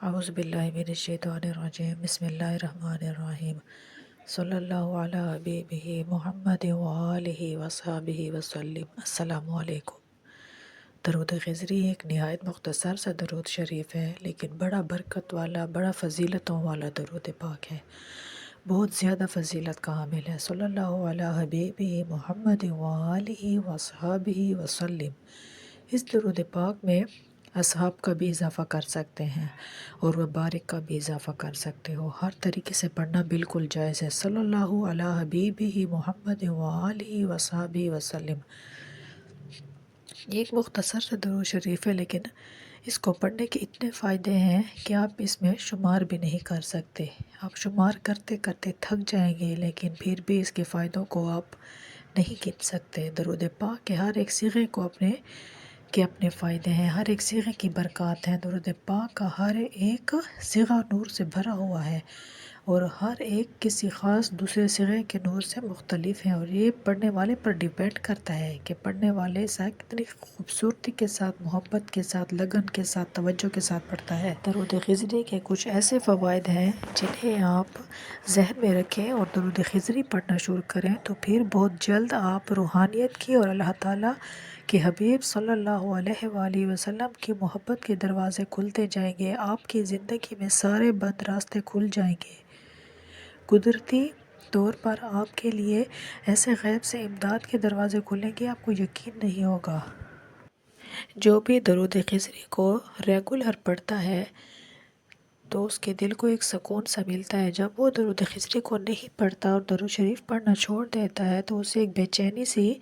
اعوذ باللہ من الشیطان الرجیم بسم اللہ الرحمن الرحیم صلی اللہ علی حبیبہ محمد وآلہ وصحبہ وسلم۔ السلام علیکم۔ درود خضری ایک نہایت مختصر سا درود شریف ہے، لیکن بڑا برکت والا، بڑا فضیلتوں والا درود پاک ہے، بہت زیادہ فضیلت کا حامل ہے۔ صلی اللہ علی حبیبہ محمد وآلہ وصحبہ وسلم۔ اس درود پاک میں اصحاب کا بھی اضافہ کر سکتے ہیں اور مبارک کا بھی اضافہ کر سکتے ہو، ہر طریقے سے پڑھنا بالکل جائز ہے۔ صلی اللہ علی حبیبہ محمد وآلہ وصحبہ وسلم۔ یہ ایک مختصر سے درود شریف ہے، لیکن اس کو پڑھنے کے اتنے فائدے ہیں کہ آپ اس میں شمار بھی نہیں کر سکتے۔ آپ شمار کرتے کرتے تھک جائیں گے، لیکن پھر بھی اس کے فائدوں کو آپ نہیں گن سکتے۔ درود پاک کے ہر ایک صیغے کے اپنے فائدے ہیں، ہر ایک صیغے کی برکات ہیں۔ درود پاک کا ہر ایک صیغہ نور سے بھرا ہوا ہے اور ہر ایک کسی خاص دوسرے صیغے کے نور سے مختلف ہے، اور یہ پڑھنے والے پر ڈیپینڈ کرتا ہے کہ پڑھنے والے سے کتنی خوبصورتی کے ساتھ، محبت کے ساتھ، لگن کے ساتھ، توجہ کے ساتھ پڑھتا ہے۔ درود خضری کے کچھ ایسے فوائد ہیں جنہیں آپ ذہن میں رکھیں اور درود خضری پڑھنا شروع کریں تو پھر بہت جلد آپ روحانیت کی اور اللہ تعالیٰ کہ حبیب صلی اللہ علیہ وآلہ وسلم کی محبت کے دروازے کھلتے جائیں گے، آپ کی زندگی میں سارے بند راستے کھل جائیں گے۔ قدرتی طور پر آپ کے لیے ایسے غیب سے امداد کے دروازے کھلیں گے، آپ کو یقین نہیں ہوگا۔ جو بھی درود خضری کو ریگولر پڑھتا ہے تو اس کے دل کو ایک سکون سا ملتا ہے۔ جب وہ درود خضری کو نہیں پڑھتا اور درود شریف پڑھنا چھوڑ دیتا ہے تو اسے ایک بے چینی سی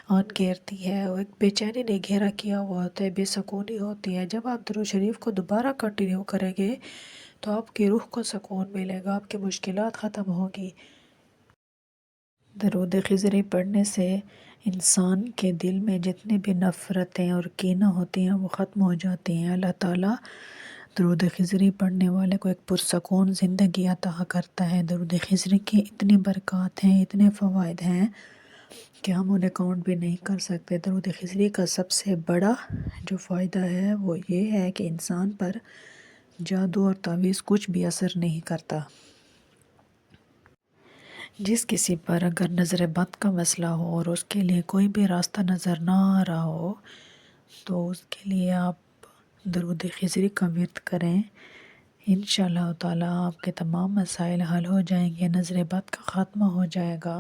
آن گھیرتی ہے، اور ایک بے چینی نے گھیرا کیا ہوا ہوتا ہے، بے سکونی ہوتی ہے۔ جب آپ درود شریف کو دوبارہ کنٹینیو کریں گے تو آپ کی روح کو سکون ملے گا، آپ کی مشکلات ختم ہوگی۔ درود خضری پڑھنے سے انسان کے دل میں جتنی بھی نفرتیں اور کینہ ہوتی ہیں وہ ختم ہو جاتی ہیں۔ اللہ تعالیٰ درود خضری پڑھنے والے کو ایک پرسکون زندگی عطا کرتا ہے۔ درود خضری کی اتنی برکات ہیں، اتنے فوائد ہیں کہ ہم انہیں کاؤنٹ بھی نہیں کر سکتے۔ درود خضری کا سب سے بڑا جو فائدہ ہے وہ یہ ہے کہ انسان پر جادو اور تعویذ کچھ بھی اثر نہیں کرتا۔ جس کسی پر اگر نظر بد کا مسئلہ ہو اور اس کے لیے کوئی بھی راستہ نظر نہ آ رہا ہو تو اس کے لیے آپ درود خضری کا ورد کریں، انشاءاللہ تعالیٰ آپ کے تمام مسائل حل ہو جائیں گے، نظر بد کا خاتمہ ہو جائے گا۔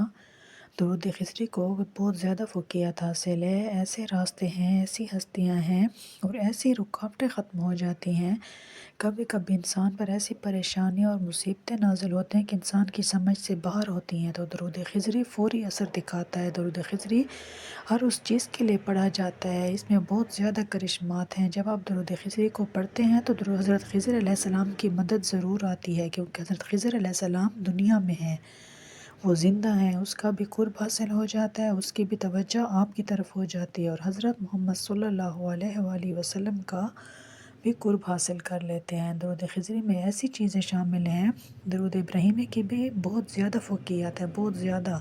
درود خضری کو بہت زیادہ فوقیت حاصل ہے، ایسے راستے ہیں، ایسی ہستیاں ہیں اور ایسی رکاوٹیں ختم ہو جاتی ہیں۔ کبھی کبھی انسان پر ایسی پریشانیاں اور مصیبتیں نازل ہوتے ہیں کہ انسان کی سمجھ سے باہر ہوتی ہیں، تو درود خضری فوری اثر دکھاتا ہے۔ درود خضری ہر اس چیز کے لیے پڑھا جاتا ہے، اس میں بہت زیادہ کرشمات ہیں۔ جب آپ درود خضری کو پڑھتے ہیں تو حضرت خضر علیہ السلام کی مدد ضرور آتی ہے، کیونکہ حضرت خضر علیہ السلام دنیا میں ہیں، وہ زندہ ہیں، اس کا بھی قرب حاصل ہو جاتا ہے، اس کی بھی توجہ آپ کی طرف ہو جاتی ہے، اور حضرت محمد صلی اللہ علیہ وآلہ وسلم کا بھی قرب حاصل کر لیتے ہیں۔ درود خضری میں ایسی چیزیں شامل ہیں، درود ابراہیمی کی بھی بہت زیادہ فوقیت ہے، بہت زیادہ،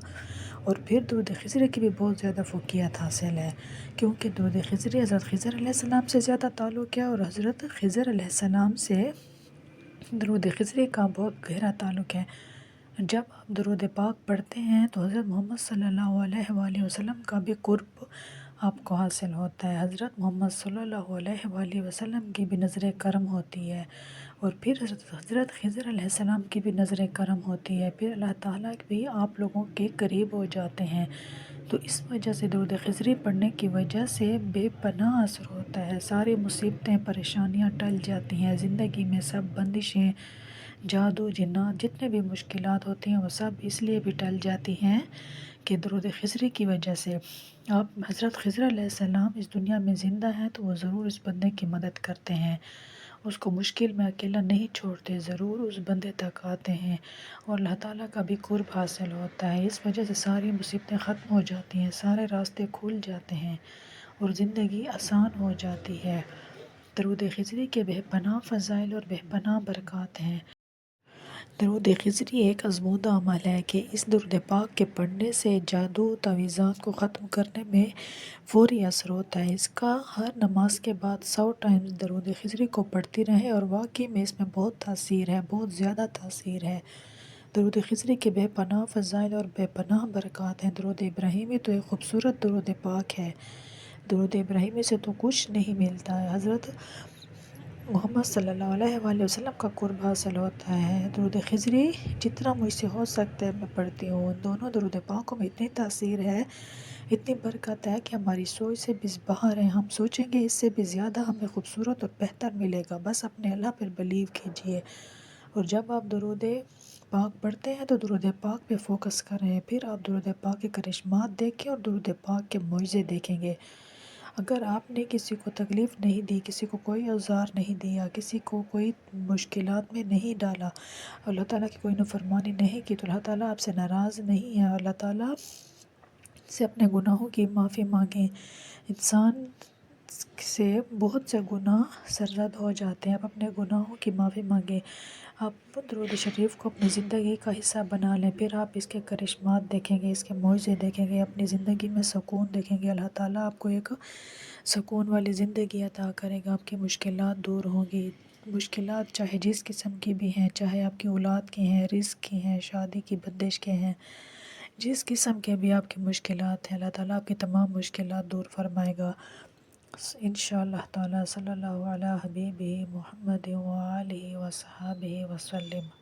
اور پھر درود خضری کی بھی بہت زیادہ فوقیت حاصل ہے، کیونکہ درود خضری حضرت خضر علیہ السلام سے زیادہ تعلق ہے، اور حضرت خضر علیہ السلام سے درود خضری کا بہت گہرا تعلق ہے۔ جب آپ درود پاک پڑھتے ہیں تو حضرت محمد صلی اللہ علیہ وآلہ وسلم کا بھی قرب آپ کو حاصل ہوتا ہے، حضرت محمد صلی اللہ علیہ وآلہ وسلم کی بھی نظر کرم ہوتی ہے، اور پھر حضرت خضر علیہ السلام کی بھی نظر کرم ہوتی ہے، پھر اللہ تعالیٰ بھی آپ لوگوں کے قریب ہو جاتے ہیں۔ تو اس وجہ سے درود خضری پڑھنے کی وجہ سے بے پناہ اثر ہوتا ہے، ساری مصیبتیں، پریشانیاں ٹل جاتی ہیں، زندگی میں سب بندشیں، جادو، جنات، جتنے بھی مشکلات ہوتی ہیں وہ سب اس لیے بھی ٹل جاتی ہیں کہ درود خضری کی وجہ سے آپ حضرت خضر علیہ السلام اس دنیا میں زندہ ہیں تو وہ ضرور اس بندے کی مدد کرتے ہیں، اس کو مشکل میں اکیلا نہیں چھوڑتے، ضرور اس بندے تک آتے ہیں، اور اللہ تعالیٰ کا بھی قرب حاصل ہوتا ہے۔ اس وجہ سے ساری مصیبتیں ختم ہو جاتی ہیں، سارے راستے کھل جاتے ہیں اور زندگی آسان ہو جاتی ہے۔ درود خضری کے بے پناہ فضائل اور بے پناہ برکات ہیں۔ درود خضری ایک آزمودہ عمل ہے کہ اس درود پاک کے پڑھنے سے جادو تعویذات کو ختم کرنے میں فوری اثر ہوتا ہے۔ اس کا ہر نماز کے بعد 100 ٹائمز درود خضری کو پڑھتی رہیں اور واقعی میں اس میں بہت تاثیر ہے، بہت زیادہ تاثیر ہے۔ درود خضری کے بے پناہ فضائل اور بے پناہ برکات ہیں۔ درود ابراہیمی تو ایک خوبصورت درود پاک ہے۔ درود ابراہیمی سے تو کچھ نہیں ملتا ہے، حضرت محمد صلی اللہ علیہ وآلہ وسلم کا قرب حاصل ہوتا ہے۔ درود خضری جتنا مجھ سے ہو سکتا ہے میں پڑھتی ہوں۔ ان دونوں درود پاکوں میں اتنی تاثیر ہے، اتنی برکت ہے کہ ہماری سوچ سے بھی باہر ہے۔ ہم سوچیں گے اس سے بھی زیادہ ہمیں خوبصورت اور بہتر ملے گا، بس اپنے اللہ پر بلیو کیجئے۔ اور جب آپ درود پاک پڑھتے ہیں تو درود پاک پہ فوکس کریں، پھر آپ درود پاک کے کرشمات دیکھیں اور درود پاک کے معجزے دیکھیں گے۔ اگر آپ نے کسی کو تکلیف نہیں دی، کسی کو کوئی آزار نہیں دیا، کسی کو کوئی مشکلات میں نہیں ڈالا، اللہ تعالیٰ کی کوئی نافرمانی نہیں کی، تو اللہ تعالیٰ آپ سے ناراض نہیں ہے۔ اللہ تعالیٰ سے اپنے گناہوں کی معافی مانگیں۔ انسان سے بہت سے گناہ سرزد ہو جاتے ہیں، آپ اپنے گناہوں کی معافی مانگیں۔ آپ درود شریف کو اپنی زندگی کا حصہ بنا لیں، پھر آپ اس کے کرشمات دیکھیں گے، اس کے معجزے دیکھیں گے، اپنی زندگی میں سکون دیکھیں گے۔ اللہ تعالیٰ آپ کو ایک سکون والی زندگی عطا کرے گا، آپ کی مشکلات دور ہوں گی۔ مشکلات چاہے جس قسم کی بھی ہیں، چاہے آپ کی اولاد کی ہیں، رزق کی ہیں، شادی کی بندش کے ہیں، جس قسم کے بھی آپ کی مشکلات ہیں، اللہ تعالیٰ آپ کی تمام مشکلات دور فرمائے گا انشاءاللہ تعالیٰ۔ صلی اللہ علیہ حبیبہ محمد وآلہ وصحبہ وسلم۔